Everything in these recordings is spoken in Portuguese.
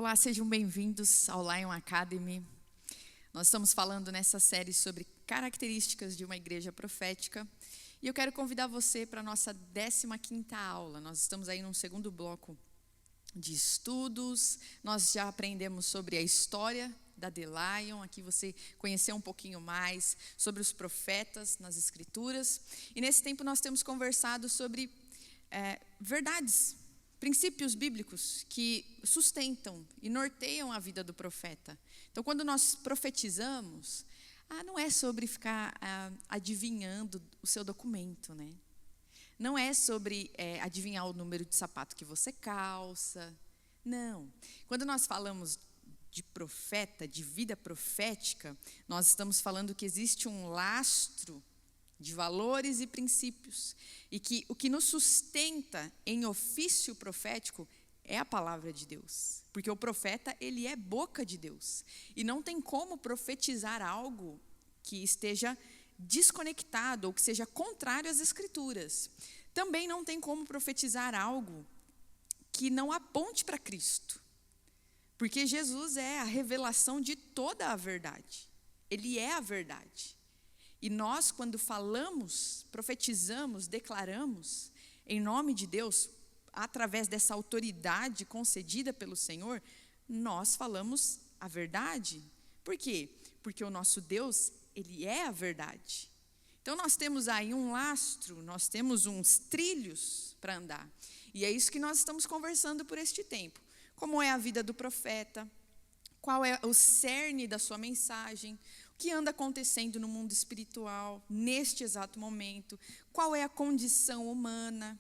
Olá, sejam bem-vindos ao Lion Academy. Nós estamos falando nessa série sobre características de uma igreja profética. E eu quero convidar você para a nossa 15ª aula. Nós estamos aí num segundo bloco de estudos. Nós já aprendemos sobre a história da The Lion. Aqui você conheceu um pouquinho mais sobre os profetas nas Escrituras. E nesse tempo nós temos conversado sobre verdades, princípios bíblicos que sustentam e norteiam a vida do profeta. Então, quando nós profetizamos, não é sobre ficar adivinhando o seu documento, né? Não é sobre adivinhar o número de sapato que você calça. Não. Quando nós falamos de profeta, de vida profética, nós estamos falando que existe um lastro de valores e princípios, e que o que nos sustenta em ofício profético é a palavra de Deus, porque o profeta, ele é boca de Deus, e não tem como profetizar algo que esteja desconectado ou que seja contrário às Escrituras. Também não tem como profetizar algo que não aponte para Cristo, porque Jesus é a revelação de toda a verdade, ele é a verdade. E nós, quando falamos, profetizamos, declaramos, em nome de Deus, através dessa autoridade concedida pelo Senhor, nós falamos a verdade. Por quê? Porque o nosso Deus, ele é a verdade. Então nós temos aí um lastro, nós temos uns trilhos para andar. E é isso que nós estamos conversando por este tempo. Como é a vida do profeta? Qual é o cerne da sua mensagem? O que anda acontecendo no mundo espiritual, neste exato momento? Qual é a condição humana?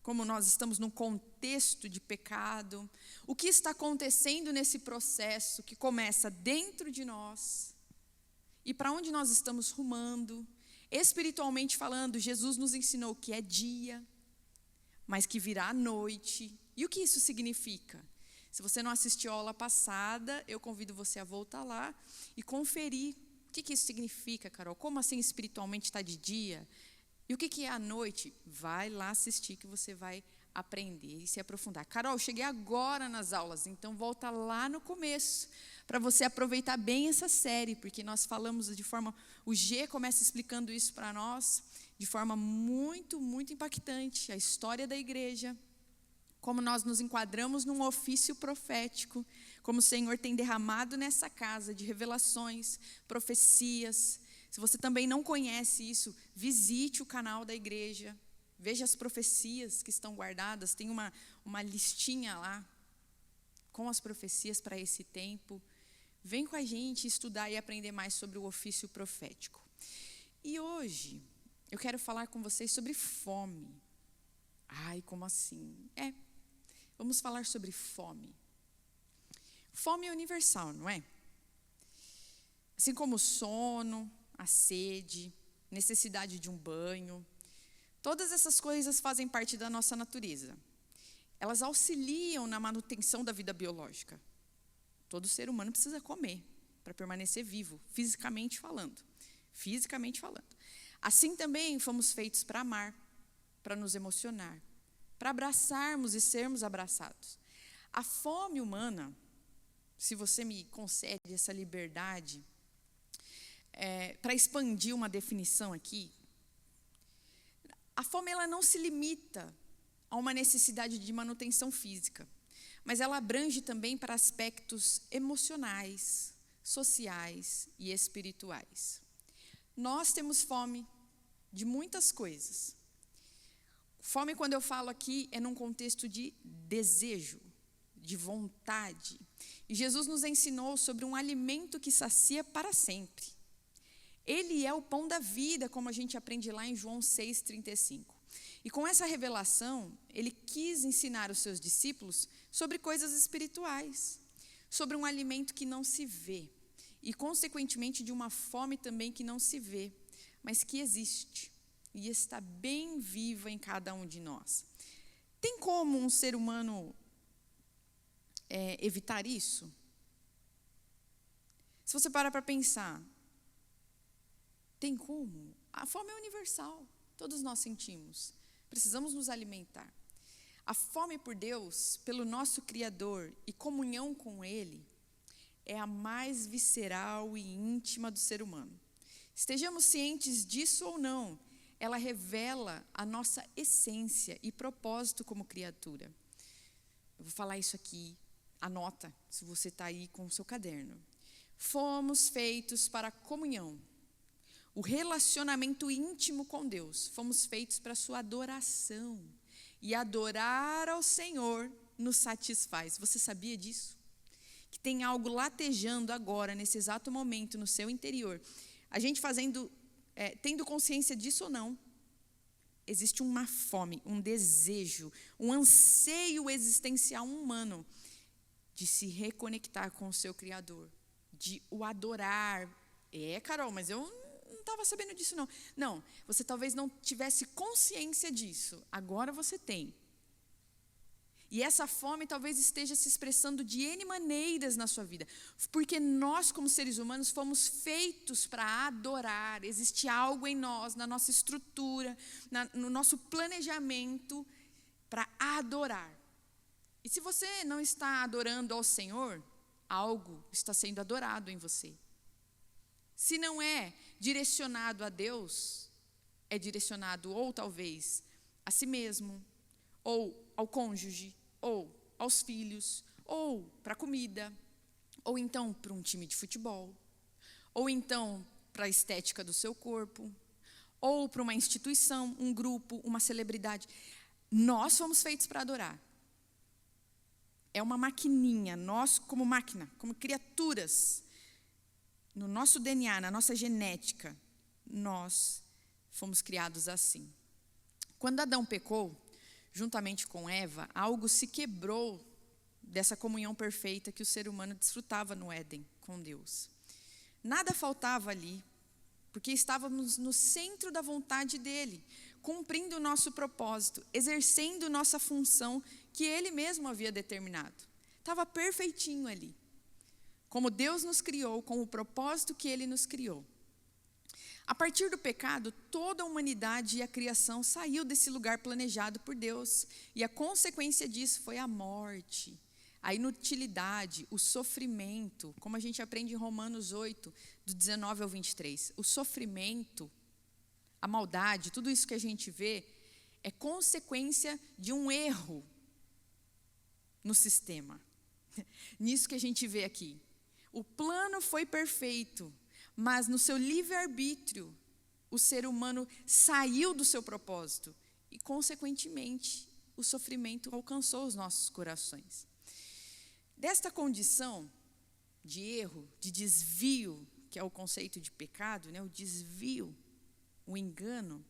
Como nós estamos num contexto de pecado? O que está acontecendo nesse processo que começa dentro de nós? E para onde nós estamos rumando? Espiritualmente falando, Jesus nos ensinou que é dia, mas que virá a noite. E o que isso significa? Se você não assistiu a aula passada, eu convido você a voltar lá e conferir o que isso significa, Carol. Como assim espiritualmente está de dia? E o que é a noite? Vai lá assistir que você vai aprender e se aprofundar. Carol, eu cheguei agora nas aulas, então volta lá no começo para você aproveitar bem essa série, porque nós falamos de forma... O G começa explicando isso para nós de forma muito, muito impactante. A história da igreja, como nós nos enquadramos num ofício profético, como o Senhor tem derramado nessa casa de revelações, profecias. Se você também não conhece isso, visite o canal da igreja, veja as profecias que estão guardadas, tem uma listinha lá com as profecias para esse tempo. Vem com a gente estudar e aprender mais sobre o ofício profético. E hoje eu quero falar com vocês sobre fome. Ai, como assim? Vamos falar sobre fome. Fome é universal, não é? Assim como o sono, a sede, necessidade de um banho, todas essas coisas fazem parte da nossa natureza. Elas auxiliam na manutenção da vida biológica. Todo ser humano precisa comer para permanecer vivo, fisicamente falando. Fisicamente falando. Assim também fomos feitos para amar, para nos emocionar, para abraçarmos e sermos abraçados. A fome humana, se você me concede essa liberdade, para expandir uma definição aqui, a fome ela não se limita a uma necessidade de manutenção física, mas ela abrange também para aspectos emocionais, sociais e espirituais. Nós temos fome de muitas coisas. Fome, quando eu falo aqui, é num contexto de desejo, de vontade. E Jesus nos ensinou sobre um alimento que sacia para sempre. Ele é o pão da vida, como a gente aprende lá em João 6,35. E com essa revelação, ele quis ensinar os seus discípulos sobre coisas espirituais, sobre um alimento que não se vê, e consequentemente de uma fome também que não se vê, mas que existe. E está bem viva em cada um de nós. Tem como um ser humano evitar isso? Se você parar para pensar, tem como? A fome é universal, todos nós sentimos. Precisamos nos alimentar. A fome por Deus, pelo nosso Criador e comunhão com Ele, é a mais visceral e íntima do ser humano. Estejamos cientes disso ou não, ela revela a nossa essência e propósito como criatura. Eu vou falar isso aqui, anota, se você está aí com o seu caderno. Fomos feitos para a comunhão, o relacionamento íntimo com Deus. Fomos feitos para a sua adoração. E adorar ao Senhor nos satisfaz. Você sabia disso? Que tem algo latejando agora, nesse exato momento, no seu interior. A gente tendo consciência disso ou não, existe uma fome, um desejo, um anseio existencial humano de se reconectar com o seu Criador, de o adorar. Carol, mas eu não estava sabendo disso não. Não, você talvez não tivesse consciência disso, agora você tem. E essa fome talvez esteja se expressando de N maneiras na sua vida. Porque nós, como seres humanos, fomos feitos para adorar. Existe algo em nós, na nossa estrutura, no nosso planejamento, para adorar. E se você não está adorando ao Senhor, algo está sendo adorado em você. Se não é direcionado a Deus, é direcionado ou talvez a si mesmo, ou ao cônjuge, ou aos filhos, ou para a comida, ou então para um time de futebol, ou então para a estética do seu corpo, ou para uma instituição, um grupo, uma celebridade. Nós fomos feitos para adorar. É uma maquininha, nós como máquina, como criaturas, no nosso DNA, na nossa genética, nós fomos criados assim. Quando Adão pecou, juntamente com Eva, algo se quebrou dessa comunhão perfeita que o ser humano desfrutava no Éden com Deus. Nada faltava ali, porque estávamos no centro da vontade dele, cumprindo o nosso propósito, exercendo nossa função que ele mesmo havia determinado. Estava perfeitinho ali, como Deus nos criou, com o propósito que ele nos criou. A partir do pecado, toda a humanidade e a criação saiu desse lugar planejado por Deus. E a consequência disso foi a morte, a inutilidade, o sofrimento, como a gente aprende em Romanos 8, do 19 ao 23. O sofrimento, a maldade, tudo isso que a gente vê, é consequência de um erro no sistema. Nisso que a gente vê aqui. O plano foi perfeito, mas no seu livre-arbítrio, o ser humano saiu do seu propósito e, consequentemente, o sofrimento alcançou os nossos corações. Desta condição de erro, de desvio, que é o conceito de pecado, né? O desvio, o engano,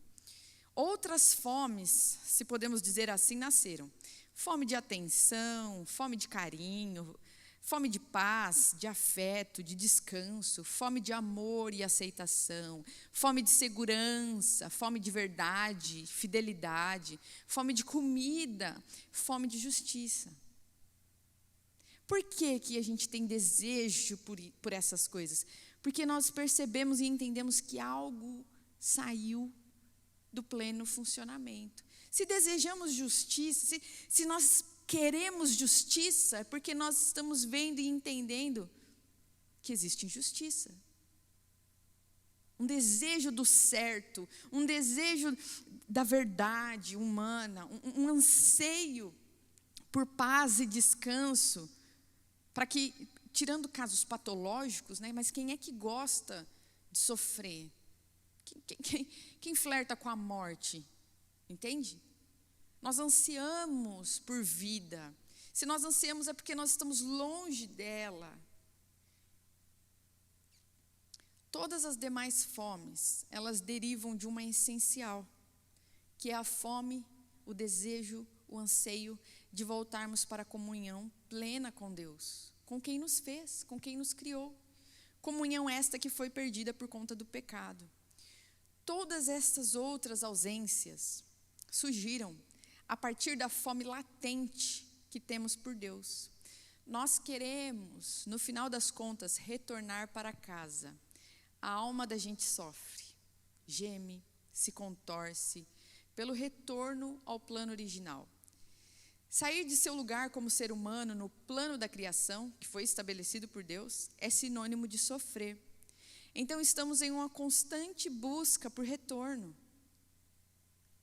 outras fomes, se podemos dizer assim, nasceram. Fome de atenção, fome de carinho, fome de paz, de afeto, de descanso, fome de amor e aceitação, fome de segurança, fome de verdade, fidelidade, fome de comida, fome de justiça. Por que a gente tem desejo por essas coisas? Porque nós percebemos e entendemos que algo saiu do pleno funcionamento. Se desejamos justiça, se nós queremos justiça, é porque nós estamos vendo e entendendo que existe injustiça. Um desejo do certo, um desejo da verdade humana, um anseio por paz e descanso, para que, tirando casos patológicos, né, mas quem é que gosta de sofrer? Quem flerta com a morte? Entende? Nós ansiamos por vida. Se nós ansiamos é porque nós estamos longe dela. Todas as demais fomes, elas derivam de uma essencial, que é a fome, o desejo, o anseio de voltarmos para a comunhão plena com Deus, com quem nos fez, com quem nos criou. Comunhão esta que foi perdida por conta do pecado. Todas estas outras ausências surgiram a partir da fome latente que temos por Deus. Nós queremos, no final das contas, retornar para casa. A alma da gente sofre, geme, se contorce pelo retorno ao plano original. Sair de seu lugar como ser humano no plano da criação, que foi estabelecido por Deus, é sinônimo de sofrer. Então estamos em uma constante busca por retorno.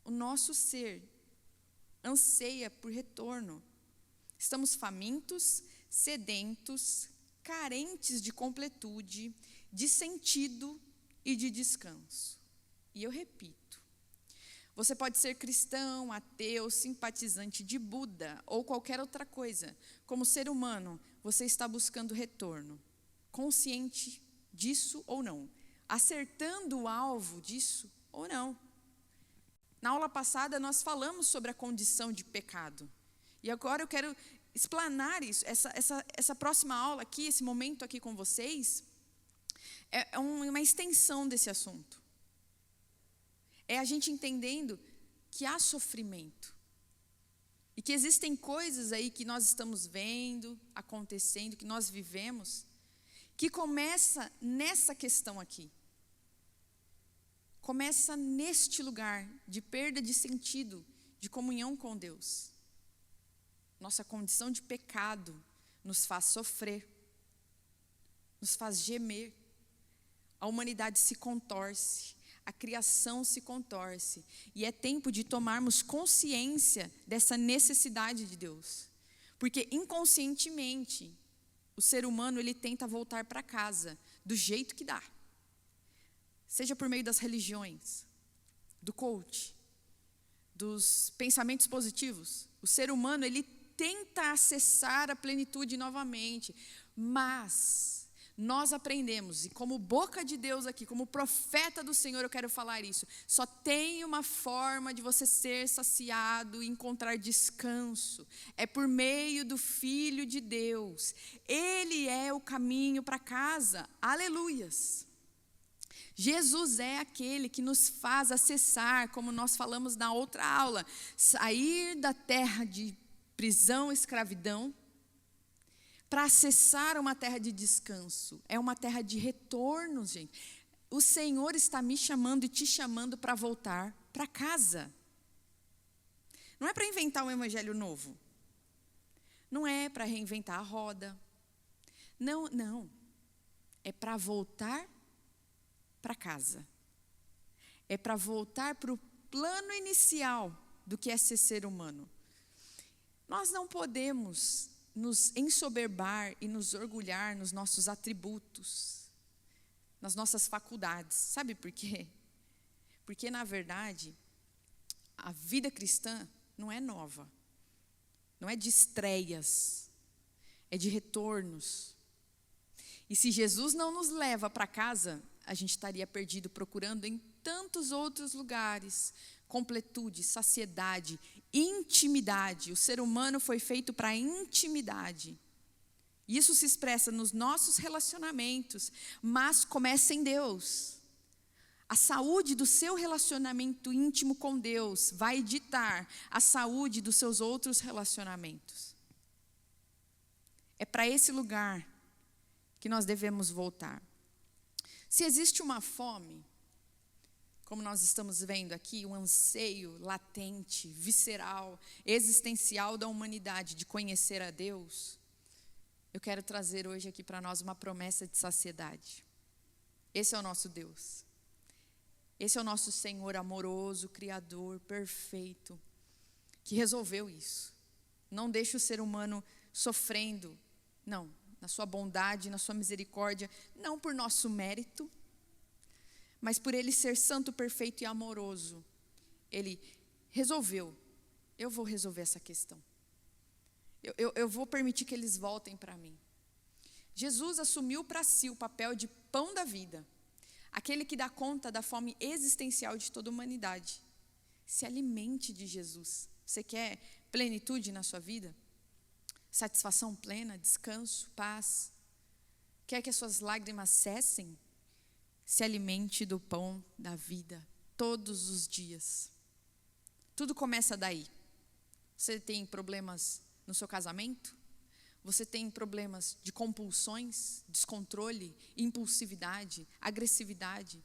O nosso ser anseia por retorno. Estamos famintos, sedentos, carentes de completude, de sentido e de descanso. E eu repito, você pode ser cristão, ateu, simpatizante de Buda ou qualquer outra coisa. Como ser humano, você está buscando retorno, consciente disso ou não, acertando o alvo disso ou não. Na aula passada nós falamos sobre a condição de pecado. E agora eu quero explanar isso. Essa próxima aula aqui, esse momento aqui com vocês, é uma extensão desse assunto. É a gente entendendo que há sofrimento. E que existem coisas aí que nós estamos vendo, acontecendo, que nós vivemos, que começa nessa questão aqui. Começa neste lugar de perda de sentido, de comunhão com Deus. Nossa condição de pecado nos faz sofrer, nos faz gemer. A humanidade se contorce, a criação se contorce. E é tempo de tomarmos consciência dessa necessidade de Deus. Porque inconscientemente, o ser humano ele tenta voltar para casa do jeito que dá. Seja por meio das religiões, do coach, dos pensamentos positivos. O ser humano ele tenta acessar a plenitude novamente. Mas nós aprendemos, e como boca de Deus aqui, como profeta do Senhor, eu quero falar isso. Só tem uma forma de você ser saciado e encontrar descanso. É por meio do Filho de Deus. Ele é o caminho para casa. Aleluias. Jesus é aquele que nos faz acessar, como nós falamos na outra aula, sair da terra de prisão, escravidão, para acessar uma terra de descanso. É uma terra de retorno, gente. O Senhor está me chamando e te chamando para voltar para casa. Não é para inventar um evangelho novo. Não é para reinventar a roda. Não. É para voltar para casa. É para voltar para o plano inicial do que é ser humano. Nós não podemos nos ensoberbar e nos orgulhar nos nossos atributos, nas nossas faculdades. Sabe por quê? Porque, na verdade, a vida cristã não é nova, não é de estreias, é de retornos. E se Jesus não nos leva para casa, a gente estaria perdido procurando em tantos outros lugares completude, saciedade, intimidade. O ser humano foi feito para intimidade. Isso se expressa nos nossos relacionamentos, mas começa em Deus. A saúde do seu relacionamento íntimo com Deus vai ditar a saúde dos seus outros relacionamentos. É para esse lugar que nós devemos voltar. Se existe uma fome, como nós estamos vendo aqui, um anseio latente, visceral, existencial da humanidade de conhecer a Deus, eu quero trazer hoje aqui para nós uma promessa de saciedade. Esse é o nosso Deus. Esse é o nosso Senhor amoroso, Criador, perfeito, que resolveu isso. Não deixa o ser humano sofrendo, não, na sua bondade, na sua misericórdia, não por nosso mérito, mas por Ele ser santo, perfeito e amoroso. Ele resolveu, eu vou resolver essa questão. Eu vou permitir que eles voltem para mim. Jesus assumiu para si o papel de pão da vida, aquele que dá conta da fome existencial de toda a humanidade. Se alimente de Jesus. Você quer plenitude na sua vida? Satisfação plena, descanso, paz? Quer que as suas lágrimas cessem? Se alimente do pão da vida, todos os dias. Tudo começa daí. Você tem problemas no seu casamento? Você tem problemas de compulsões, descontrole, impulsividade, agressividade?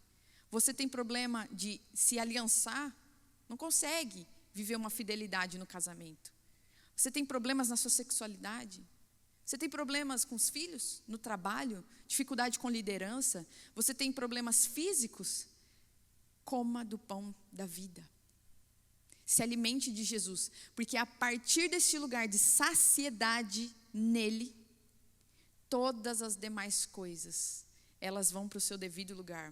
Você tem problema de se aliançar? Não consegue viver uma fidelidade no casamento. Você tem problemas na sua sexualidade? Você tem problemas com os filhos, no trabalho, dificuldade com liderança? Você tem problemas físicos? Coma do pão da vida. Se alimente de Jesus, porque a partir deste lugar de saciedade nele, todas as demais coisas, elas vão para o seu devido lugar.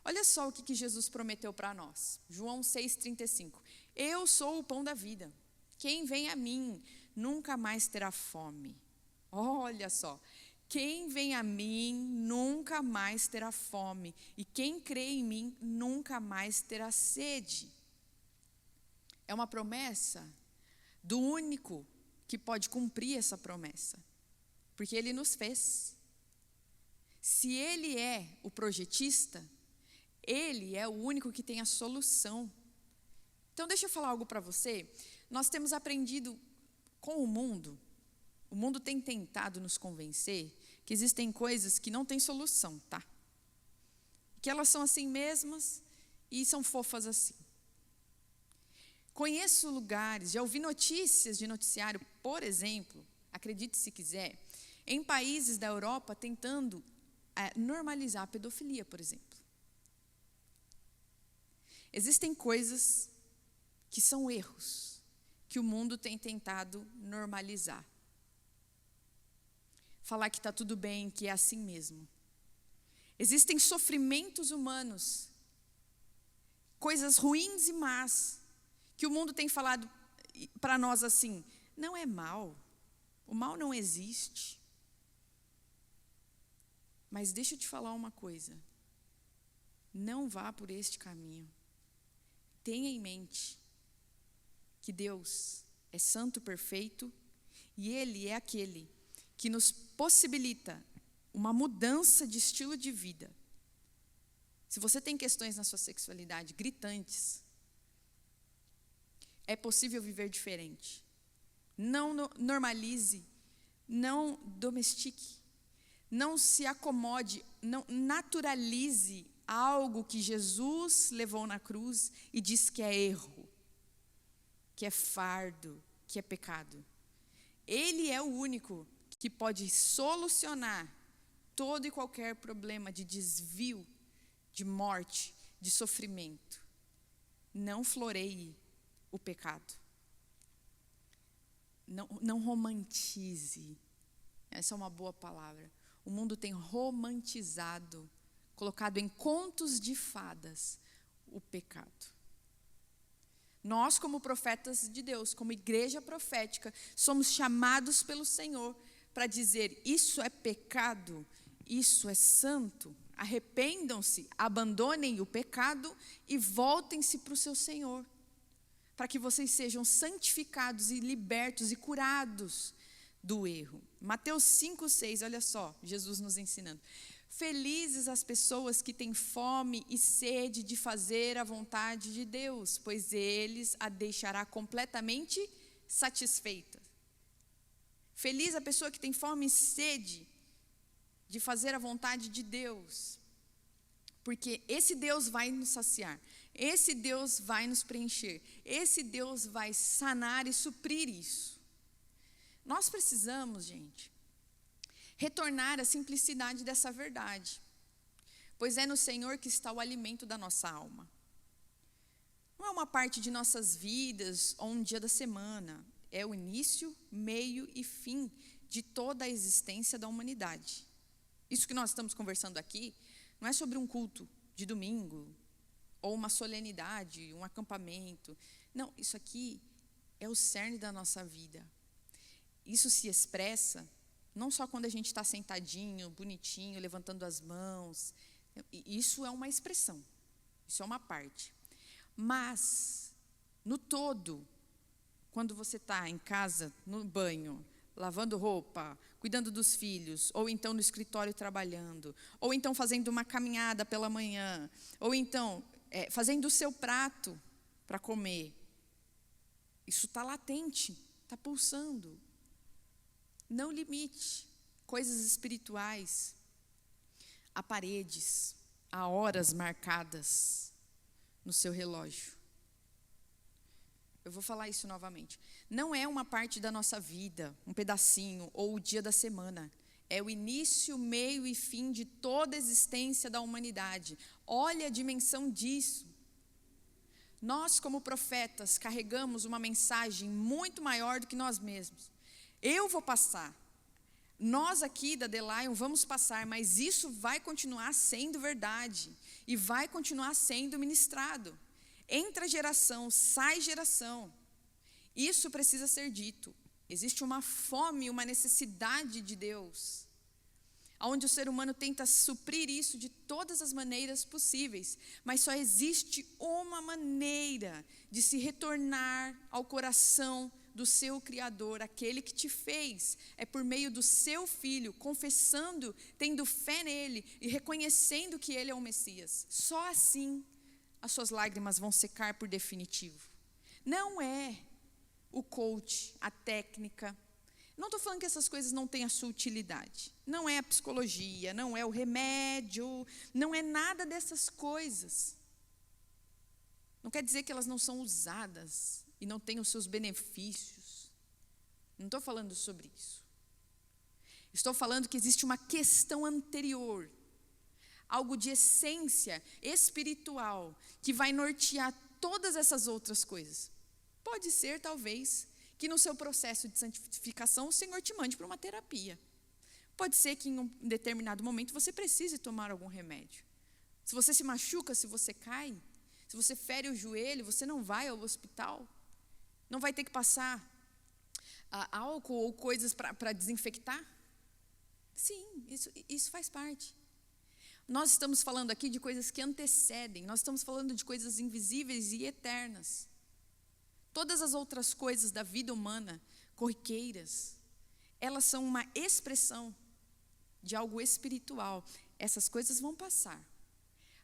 Olha só o que Jesus prometeu para nós. João 6,35. Eu sou o pão da vida. Quem vem a mim nunca mais terá fome. Olha só. Quem vem a mim nunca mais terá fome. E quem crê em mim nunca mais terá sede. É uma promessa do único que pode cumprir essa promessa. Porque ele nos fez. Se ele é o projetista, ele é o único que tem a solução. Então deixa eu falar algo para você. Nós temos aprendido com o mundo tem tentado nos convencer que existem coisas que não têm solução, tá? Que elas são assim mesmas e são fofas assim. Conheço lugares, já ouvi notícias de noticiário, por exemplo, acredite se quiser, em países da Europa tentando normalizar a pedofilia, por exemplo. Existem coisas que são erros, que o mundo tem tentado normalizar. Falar que está tudo bem, que é assim mesmo. Existem sofrimentos humanos, coisas ruins e más, que o mundo tem falado para nós assim, não é mal, o mal não existe. Mas deixa eu te falar uma coisa, não vá por este caminho. Tenha em mente que Deus é santo, perfeito, e Ele é aquele que nos possibilita uma mudança de estilo de vida. Se você tem questões na sua sexualidade gritantes, é possível viver diferente. Não normalize, não domestique, não se acomode, não naturalize algo que Jesus levou na cruz e diz que é erro, que é fardo, que é pecado. Ele é o único que pode solucionar todo e qualquer problema de desvio, de morte, de sofrimento. Não floreie o pecado. Não romantize. Essa é uma boa palavra. O mundo tem romantizado, colocado em contos de fadas, o pecado. Nós, como profetas de Deus, como igreja profética, somos chamados pelo Senhor para dizer, isso é pecado, isso é santo. Arrependam-se, abandonem o pecado e voltem-se para o seu Senhor, para que vocês sejam santificados e libertos e curados do erro. Mateus 5,6, olha só, Jesus nos ensinando. Felizes as pessoas que têm fome e sede de fazer a vontade de Deus, pois eles a deixará completamente satisfeita. Feliz a pessoa que tem fome e sede de fazer a vontade de Deus, porque esse Deus vai nos saciar, esse Deus vai nos preencher, esse Deus vai sanar e suprir isso. Nós precisamos, gente, retornar à simplicidade dessa verdade, pois é no Senhor que está o alimento da nossa alma. Não é uma parte de nossas vidas ou um dia da semana, é o início, meio e fim de toda a existência da humanidade. Isso que nós estamos conversando aqui não é sobre um culto de domingo, ou uma solenidade, um acampamento. Não, isso aqui é o cerne da nossa vida. Isso se expressa não só quando a gente está sentadinho, bonitinho, levantando as mãos. Isso é uma expressão, isso é uma parte. Mas, no todo, quando você está em casa, no banho, lavando roupa, cuidando dos filhos, ou então no escritório trabalhando, ou então fazendo uma caminhada pela manhã, ou então fazendo o seu prato para comer, isso está latente, está pulsando. Não limite coisas espirituais a paredes, a horas marcadas no seu relógio. Eu vou falar isso novamente. Não é uma parte da nossa vida, um pedacinho ou o dia da semana. É o início, meio e fim de toda a existência da humanidade. Olha a dimensão disso. Nós, como profetas, carregamos uma mensagem muito maior do que nós mesmos. Eu vou passar. Nós aqui da The Lion vamos passar, mas isso vai continuar sendo verdade. E vai continuar sendo ministrado. Entra geração, sai geração. Isso precisa ser dito. Existe uma fome, uma necessidade de Deus, onde o ser humano tenta suprir isso de todas as maneiras possíveis, mas só existe uma maneira de se retornar ao coração do seu Criador, aquele que te fez, é por meio do seu Filho, confessando, tendo fé nele e reconhecendo que ele é o Messias. Só assim as suas lágrimas vão secar por definitivo. Não é o coach, a técnica. Não estou falando que essas coisas não têm a sua utilidade. Não é a psicologia, não é o remédio, não é nada dessas coisas. Não quer dizer que elas não são usadas e não têm os seus benefícios. Não estou falando sobre isso. Estou falando que existe uma questão anterior, algo de essência espiritual, que vai nortear todas essas outras coisas. Pode ser, talvez, que no seu processo de santificação o Senhor te mande para uma terapia. Pode ser que em um determinado momento você precise tomar algum remédio. Se você se machuca, se você cai, se você fere o joelho, você não vai ao hospital. Não vai ter que passar álcool ou coisas para desinfectar. Sim, isso faz parte. Nós estamos falando aqui de coisas que antecedem. Nós estamos falando de coisas invisíveis e eternas. Todas as outras coisas da vida humana, corriqueiras, elas são uma expressão de algo espiritual. Essas coisas vão passar.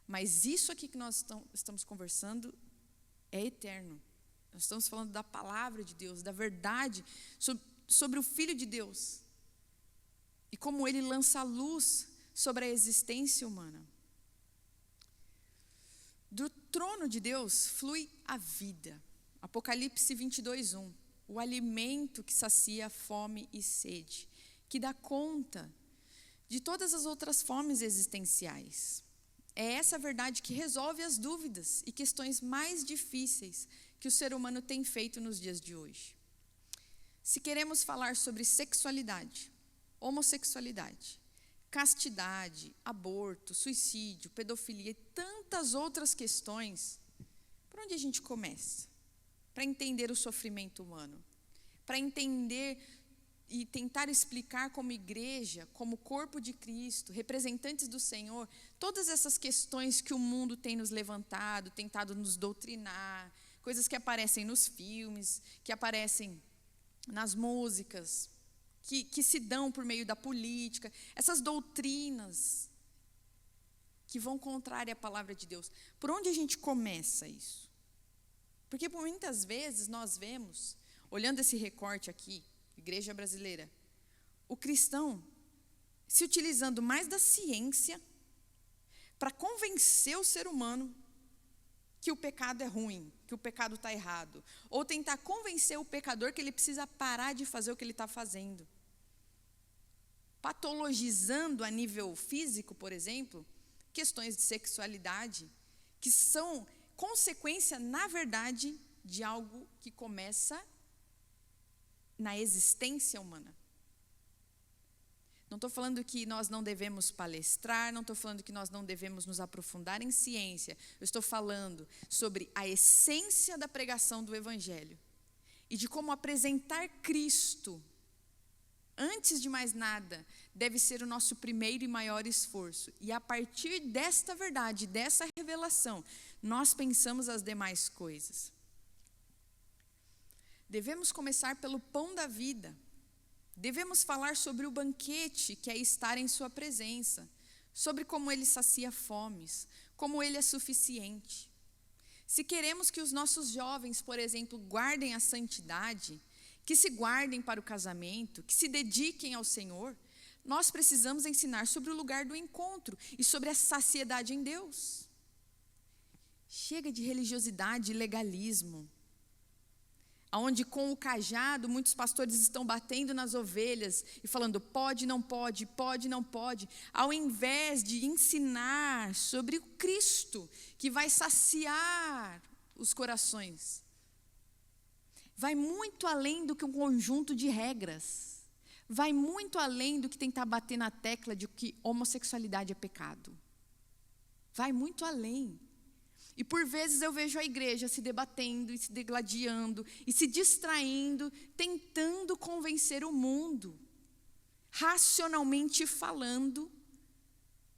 Mas isso aqui que nós estamos conversando é eterno. Nós estamos falando da palavra de Deus, da verdade sobre o Filho de Deus. E como ele lança luz sobre a existência humana. Do trono de Deus flui a vida. Apocalipse 22:1, o alimento que sacia fome e sede, que dá conta de todas as outras fomes existenciais. É essa verdade que resolve as dúvidas e questões mais difíceis que o ser humano tem feito nos dias de hoje. Se queremos falar sobre sexualidade, homossexualidade, castidade, aborto, suicídio, pedofilia e tantas outras questões, por onde a gente começa? Para entender o sofrimento humano, para entender e tentar explicar como igreja, como corpo de Cristo, representantes do Senhor, todas essas questões que o mundo tem nos levantado, tentado nos doutrinar, coisas que aparecem nos filmes, que aparecem nas músicas, que se dão por meio da política, essas doutrinas que vão contrária à palavra de Deus. Por onde a gente começa isso? Porque por muitas vezes nós vemos, olhando esse recorte aqui, igreja brasileira, o cristão se utilizando mais da ciência para convencer o ser humano que o pecado é ruim, que o pecado está errado, ou tentar convencer o pecador que ele precisa parar de fazer o que ele está fazendo. Patologizando a nível físico, por exemplo, questões de sexualidade, que são consequência, na verdade, de algo que começa na existência humana. Não estou falando que nós não devemos palestrar, não estou falando que nós não devemos nos aprofundar em ciência. Eu estou falando sobre a essência da pregação do Evangelho e de como apresentar Cristo, antes de mais nada, deve ser o nosso primeiro e maior esforço. E a partir desta verdade, dessa revelação, nós pensamos as demais coisas. Devemos começar pelo pão da vida. Devemos falar sobre o banquete que é estar em sua presença, sobre como ele sacia fomes, como ele é suficiente. Se queremos que os nossos jovens, por exemplo, guardem a santidade, que se guardem para o casamento, que se dediquem ao Senhor, nós precisamos ensinar sobre o lugar do encontro e sobre a saciedade em Deus. Chega de religiosidade e legalismo. onde com o cajado muitos pastores estão batendo nas ovelhas e falando pode, não pode, pode, não pode, ao invés de ensinar sobre o Cristo que vai saciar os corações. Vai muito além do que um conjunto de regras. Vai muito além do que tentar bater na tecla de que homossexualidade é pecado. Vai muito além. E por vezes eu vejo a igreja se debatendo e se degladiando e se distraindo, tentando convencer o mundo, racionalmente falando,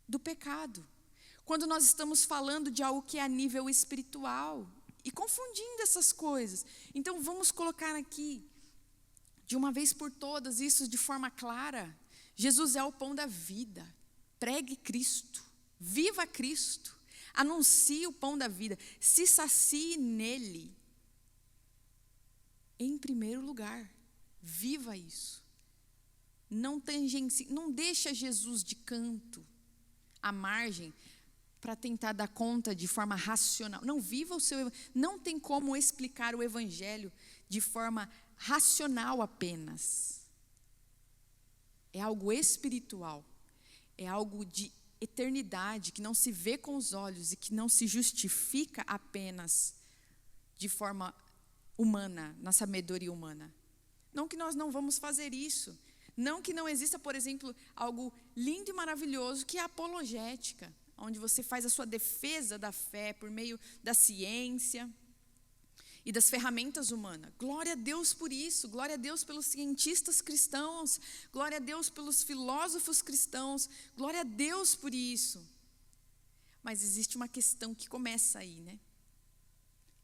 do pecado. Quando nós estamos falando de algo que é a nível espiritual e confundindo essas coisas. Então vamos colocar aqui, de uma vez por todas, isso de forma clara. Jesus é o pão da vida. Pregue Cristo, viva Cristo. Anuncie o pão da vida, se sacie nele. Em primeiro lugar, viva isso. Não deixa Jesus de canto, à margem, para tentar dar conta de forma racional. Não, viva o seu. Não tem como explicar o evangelho de forma racional apenas. É algo espiritual, é algo de eternidade, que não se vê com os olhos e que não se justifica apenas de forma humana, na sabedoria humana. Não que nós não vamos fazer isso. Não que não exista, por exemplo, algo lindo e maravilhoso que é a apologética, onde você faz a sua defesa da fé por meio da ciência e das ferramentas humanas. Glória a Deus por isso, glória a Deus pelos cientistas cristãos, glória a Deus pelos filósofos cristãos, glória a Deus por isso. Mas existe uma questão que começa aí, né?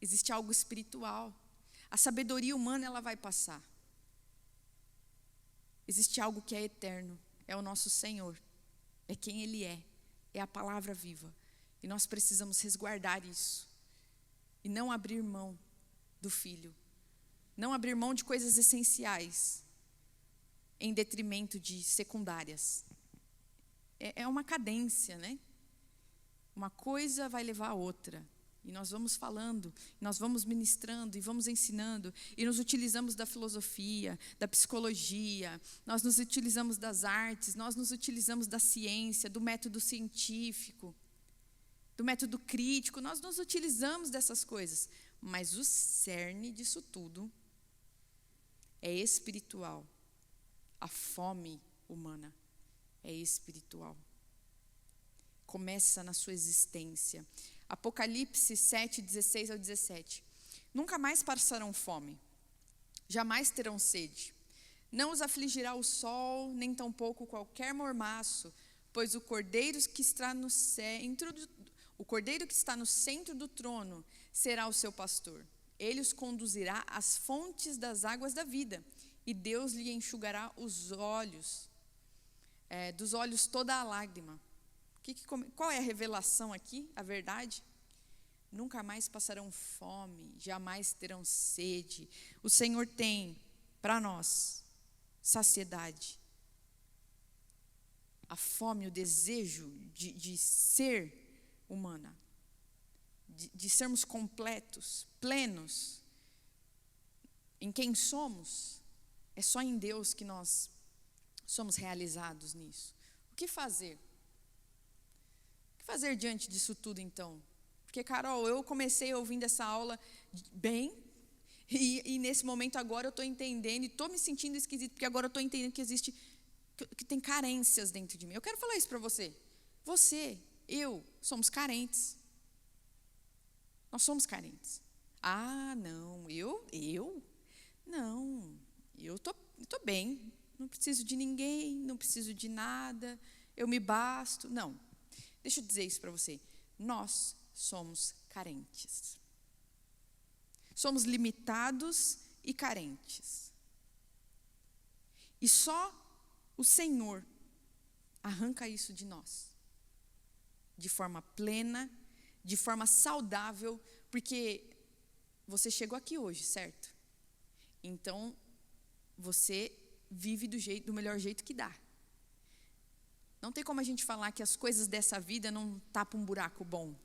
Existe algo espiritual. A sabedoria humana, ela vai passar. Existe algo que é eterno, é o nosso Senhor, é quem Ele é a palavra viva. E nós precisamos resguardar isso e não abrir mão do Filho. Não abrir mão de coisas essenciais em detrimento de secundárias. É uma cadência, né? Uma coisa vai levar a outra. E nós vamos falando, nós vamos ministrando e vamos ensinando. E nos utilizamos da filosofia, da psicologia, nós nos utilizamos das artes, nós nos utilizamos da ciência, do método científico, do método crítico. Nós nos utilizamos dessas coisas. Mas o cerne disso tudo é espiritual. A fome humana é espiritual. Começa na sua existência. Apocalipse 7, 16 ao 17. Nunca mais passarão fome, jamais terão sede. Não os afligirá o sol, nem tampouco qualquer mormaço, pois o cordeiro que está no centro do trono será o seu pastor. Ele os conduzirá às fontes das águas da vida, e Deus lhe enxugará os olhos, dos olhos toda a lágrima. Qual é a revelação aqui? A verdade? Nunca mais passarão fome, jamais terão sede. O Senhor tem para nós saciedade. A fome, o desejo de ser humana. De sermos completos, plenos em quem somos. É só em Deus que nós somos realizados nisso. O que fazer? O que fazer diante disso tudo, então? Porque, Carol, eu comecei ouvindo essa aula bem, e nesse momento agora eu estou entendendo, e estou me sentindo esquisito, porque agora eu estou entendendo que tem carências dentro de mim. Eu quero falar isso para você. Você, eu, somos carentes. Nós somos carentes. Ah, não, eu estou bem, não preciso de ninguém, não preciso de nada, eu me basto. Não, deixa eu dizer isso para você. Nós somos carentes. Somos limitados e carentes. E só o Senhor arranca isso de nós, de forma plena, de forma saudável, porque você chegou aqui hoje, certo? Então, você vive do melhor jeito que dá. Não tem como a gente falar que as coisas dessa vida não tapam um buraco bom.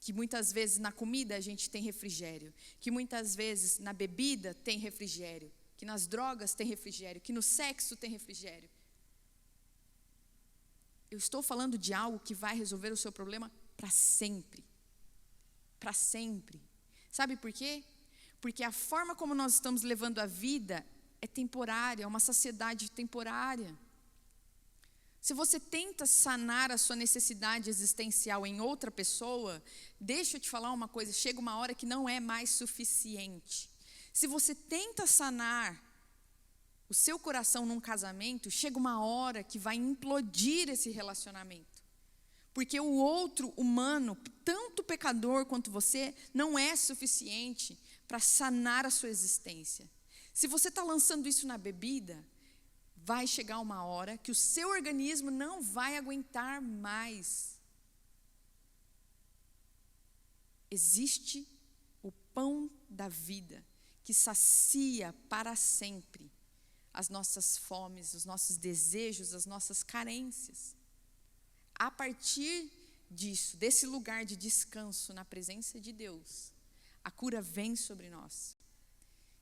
que muitas vezes na comida a gente tem refrigério, que muitas vezes na bebida tem refrigério, que nas drogas tem refrigério, que no sexo tem refrigério. Eu estou falando de algo que vai resolver o seu problema para sempre. Para sempre. Sabe por quê? Porque a forma como nós estamos levando a vida é temporária, é uma saciedade temporária. Se você tenta sanar a sua necessidade existencial em outra pessoa, deixa eu te falar uma coisa, chega uma hora que não é mais suficiente. Se você tenta sanar o seu coração num casamento, chega uma hora que vai implodir esse relacionamento. Porque o outro humano, tanto pecador quanto você, não é suficiente para sanar a sua existência. Se você está lançando isso na bebida, vai chegar uma hora que o seu organismo não vai aguentar mais. Existe o pão da vida, que sacia para sempre as nossas fomes, os nossos desejos, as nossas carências. A partir disso, desse lugar de descanso na presença de Deus, a cura vem sobre nós.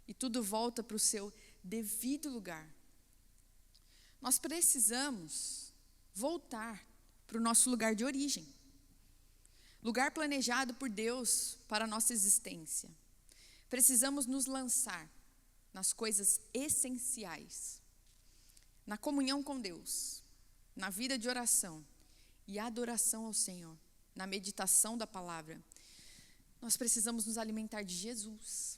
E tudo volta para o seu devido lugar. Nós precisamos voltar para o nosso lugar de origem. Lugar planejado por Deus para a nossa existência. Precisamos nos lançar nas coisas essenciais. Na comunhão com Deus, na vida de oração e adoração ao Senhor, na meditação da palavra. Nós precisamos nos alimentar de Jesus.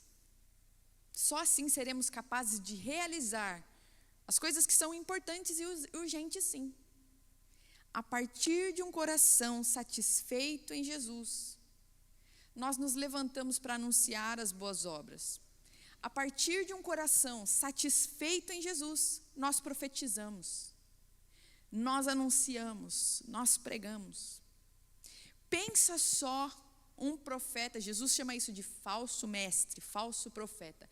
Só assim seremos capazes de realizar as coisas que são importantes e urgentes, sim. A partir de um coração satisfeito em Jesus, nós nos levantamos para anunciar as boas obras. A partir de um coração satisfeito em Jesus, nós profetizamos, nós anunciamos, nós pregamos. Pensa só um profeta, Jesus chama isso de falso mestre, falso profeta.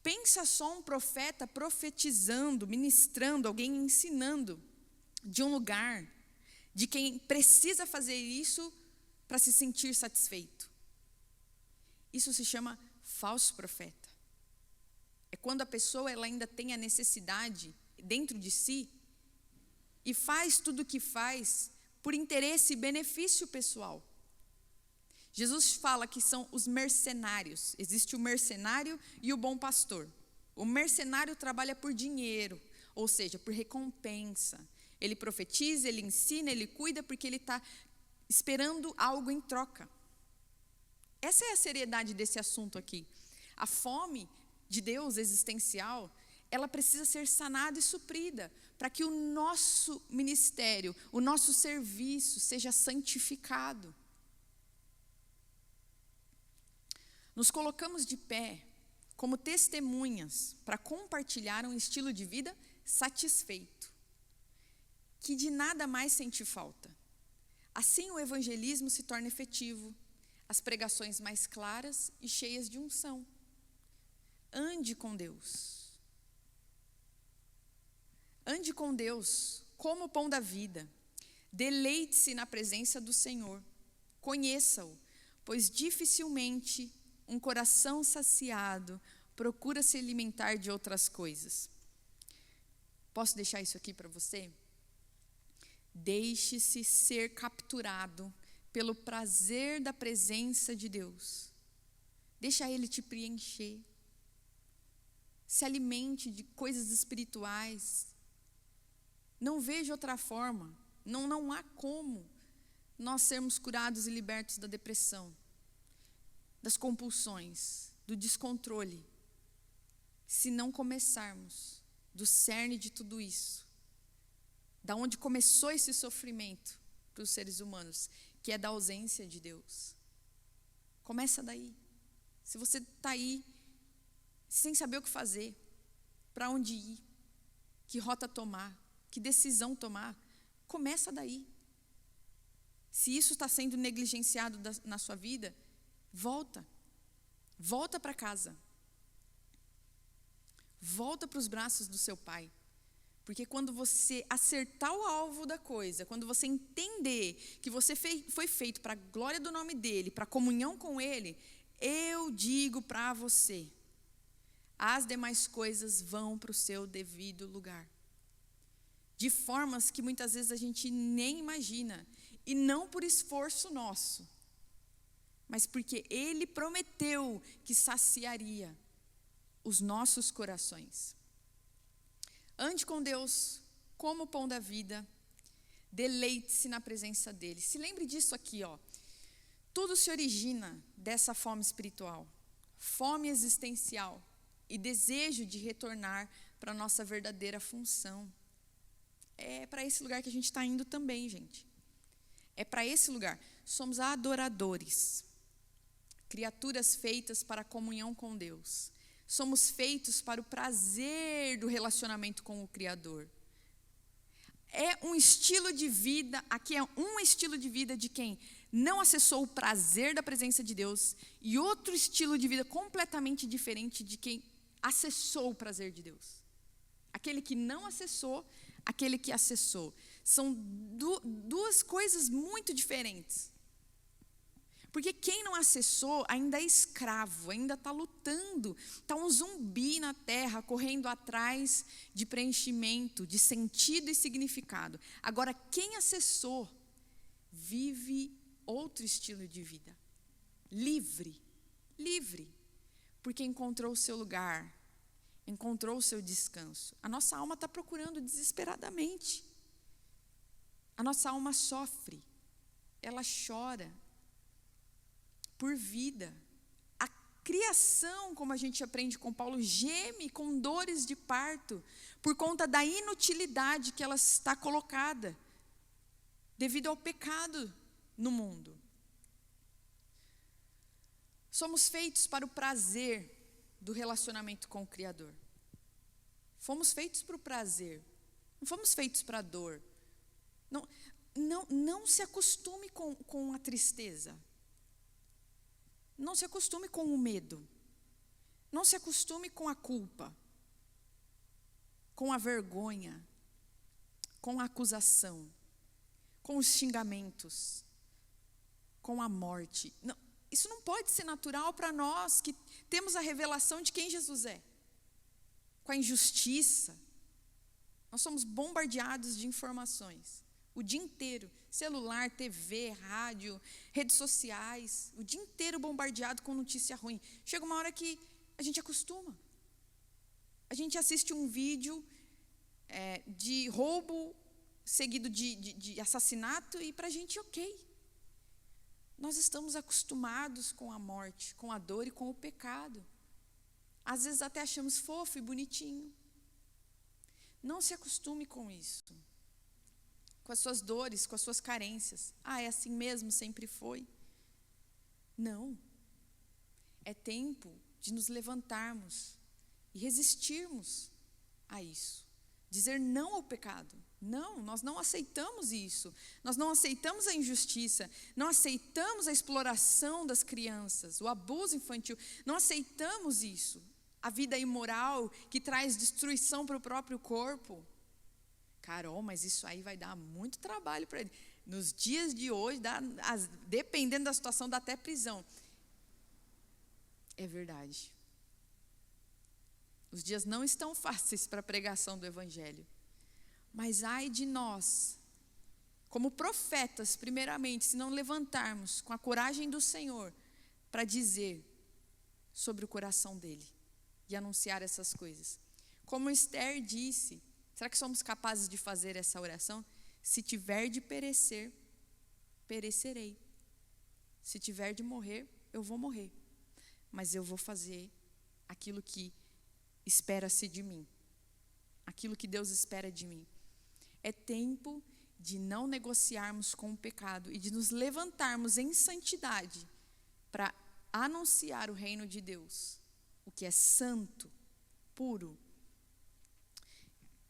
Pensa só um profeta profetizando, ministrando, alguém ensinando de um lugar de quem precisa fazer isso para se sentir satisfeito. Isso se chama falso profeta. É quando a pessoa ela ainda tem a necessidade dentro de si e faz tudo o que faz por interesse e benefício pessoal. Jesus fala que são os mercenários. Existe o mercenário e o bom pastor. O mercenário trabalha por dinheiro, ou seja, por recompensa. Ele profetiza, ele ensina, ele cuida porque ele está esperando algo em troca. Essa é a seriedade desse assunto aqui. A fome de Deus existencial, ela precisa ser sanada e suprida para que o nosso ministério, o nosso serviço seja santificado. Nos colocamos de pé como testemunhas para compartilhar um estilo de vida satisfeito, que de nada mais sente falta. Assim o evangelismo se torna efetivo, as pregações mais claras e cheias de unção. Ande com Deus. Ande com Deus como o pão da vida. Deleite-se na presença do Senhor. Conheça-o, pois dificilmente um coração saciado procura se alimentar de outras coisas. Posso deixar isso aqui para você? Deixe-se ser capturado pelo prazer da presença de Deus. Deixa Ele te preencher. Se alimente de coisas espirituais. Não vejo outra forma. Não há como nós sermos curados e libertos da depressão, das compulsões, do descontrole, se não começarmos do cerne de tudo isso, da onde começou esse sofrimento para os seres humanos, que é da ausência de Deus. Começa daí. Se você está aí sem saber o que fazer, para onde ir, que rota tomar, que decisão tomar, começa daí. Se isso está sendo negligenciado na sua vida, volta para casa. Volta para os braços do seu pai. Porque quando você acertar o alvo da coisa, quando você entender que você foi feito para a glória do nome dele, para a comunhão com ele, eu digo para você, as demais coisas vão para o seu devido lugar. De formas que muitas vezes a gente nem imagina. E não por esforço nosso, mas porque ele prometeu que saciaria os nossos corações. Ande com Deus como o pão da vida, deleite-se na presença dele. Se lembre disso aqui, ó. Tudo se origina dessa fome espiritual, fome existencial e desejo de retornar para a nossa verdadeira função. É para esse lugar que a gente está indo também, gente. É para esse lugar. Somos adoradores, criaturas feitas para a comunhão com Deus. Somos feitos para o prazer do relacionamento com o Criador. É um estilo de vida, aqui é um estilo de vida de quem não acessou o prazer da presença de Deus, e outro estilo de vida completamente diferente de quem acessou o prazer de Deus. Aquele que não acessou, aquele que acessou. São duas coisas muito diferentes. Porque quem não acessou ainda é escravo, ainda está lutando, está um zumbi na terra, correndo atrás de preenchimento, de sentido e significado. Agora, quem acessou, vive outro estilo de vida. Livre, porque encontrou o seu lugar, encontrou o seu descanso. A nossa alma está procurando desesperadamente. A nossa alma sofre, ela chora por vida. A criação, como a gente aprende com Paulo, geme com dores de parto por conta da inutilidade que ela está colocada devido ao pecado no mundo. Somos feitos para o prazer do relacionamento com o Criador. Fomos feitos para o prazer, não fomos feitos para a dor. Não se acostume com a tristeza. Não se acostume com o medo. Não se acostume com a culpa, com a vergonha, com a acusação, com os xingamentos, com a morte. Não, isso não pode ser natural para nós que temos a revelação de quem Jesus é. Com a injustiça. Nós somos bombardeados de informações o dia inteiro, celular, TV, rádio, redes sociais, o dia inteiro bombardeado com notícia ruim. Chega uma hora que a gente acostuma. A gente assiste um vídeo de roubo seguido de assassinato e para a gente ok. Nós estamos acostumados com a morte, com a dor e com o pecado. Às vezes até achamos fofo e bonitinho. Não se acostume com isso. Com as suas dores, com as suas carências. É assim mesmo, sempre foi. Não. É tempo de nos levantarmos e resistirmos a isso. Dizer não ao pecado. Não, nós não aceitamos isso. Nós não aceitamos a injustiça. Não aceitamos a exploração das crianças, o abuso infantil. Não aceitamos isso. A vida imoral que traz destruição para o próprio corpo. Carol, mas isso aí vai dar muito trabalho para ele. Nos dias de hoje, dependendo da situação, dá até prisão. É verdade. Os dias não estão fáceis para a pregação do Evangelho. Mas ai de nós, como profetas, primeiramente, se não levantarmos com a coragem do Senhor para dizer sobre o coração dele e anunciar essas coisas. Como Esther disse, será que somos capazes de fazer essa oração? Se tiver de perecer, perecerei. Se tiver de morrer, eu vou morrer. Mas eu vou fazer aquilo que espera-se de mim. Aquilo que Deus espera de mim. É tempo de não negociarmos com o pecado e de nos levantarmos em santidade para anunciar o reino de Deus, o que é santo, puro,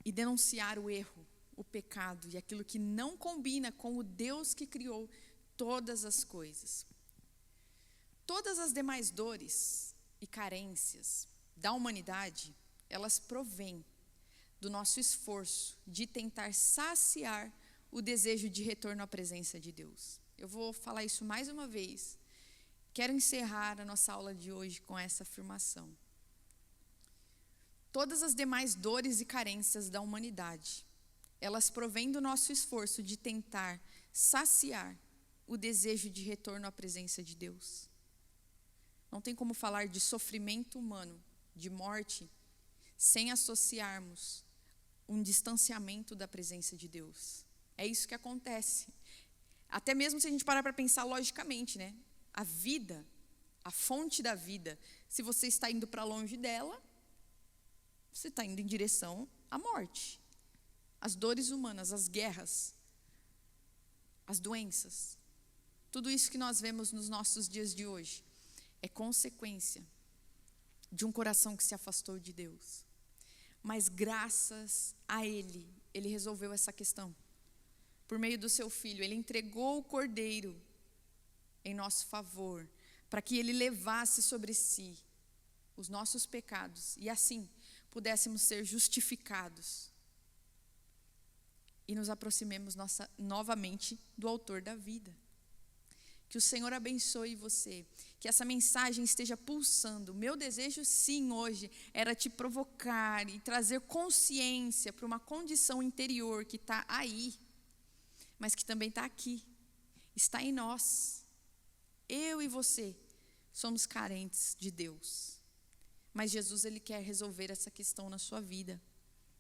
e denunciar o erro, o pecado e aquilo que não combina com o Deus que criou todas as coisas. Todas as demais dores e carências da humanidade, elas provêm do nosso esforço de tentar saciar o desejo de retorno à presença de Deus. Eu vou falar isso mais uma vez. Quero encerrar a nossa aula de hoje com essa afirmação. Todas as demais dores e carências da humanidade, elas provêm do nosso esforço de tentar saciar o desejo de retorno à presença de Deus. Não tem como falar de sofrimento humano, de morte, sem associarmos um distanciamento da presença de Deus. É isso que acontece. Até mesmo se a gente parar para pensar logicamente, né? A vida, a fonte da vida, se você está indo para longe dela, você está indo em direção à morte. As dores humanas, as guerras, as doenças, tudo isso que nós vemos nos nossos dias de hoje é consequência de um coração que se afastou de Deus. Mas graças a Ele resolveu essa questão. Por meio do seu Filho, Ele entregou o Cordeiro em nosso favor, para que Ele levasse sobre si os nossos pecados e assim pudéssemos ser justificados e nos aproximemos novamente do autor da vida. Que o Senhor abençoe você, que essa mensagem esteja pulsando. Meu desejo, sim, hoje, era te provocar e trazer consciência para uma condição interior que está aí, mas que também está aqui, está em nós. Eu e você somos carentes de Deus, mas Jesus, Ele quer resolver essa questão na sua vida,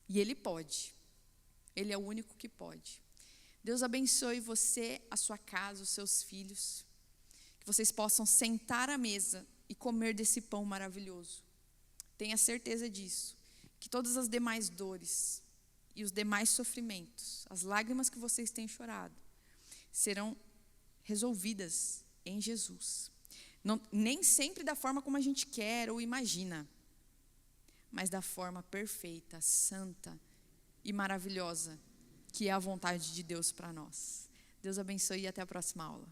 e Ele pode, Ele é o único que pode. Deus abençoe você, a sua casa, os seus filhos, que vocês possam sentar à mesa e comer desse pão maravilhoso. Tenha certeza disso, que todas as demais dores e os demais sofrimentos, as lágrimas que vocês têm chorado, serão resolvidas em Jesus. Nem sempre da forma como a gente quer ou imagina, mas da forma perfeita, santa e maravilhosa, que é a vontade de Deus para nós. Deus abençoe e até a próxima aula.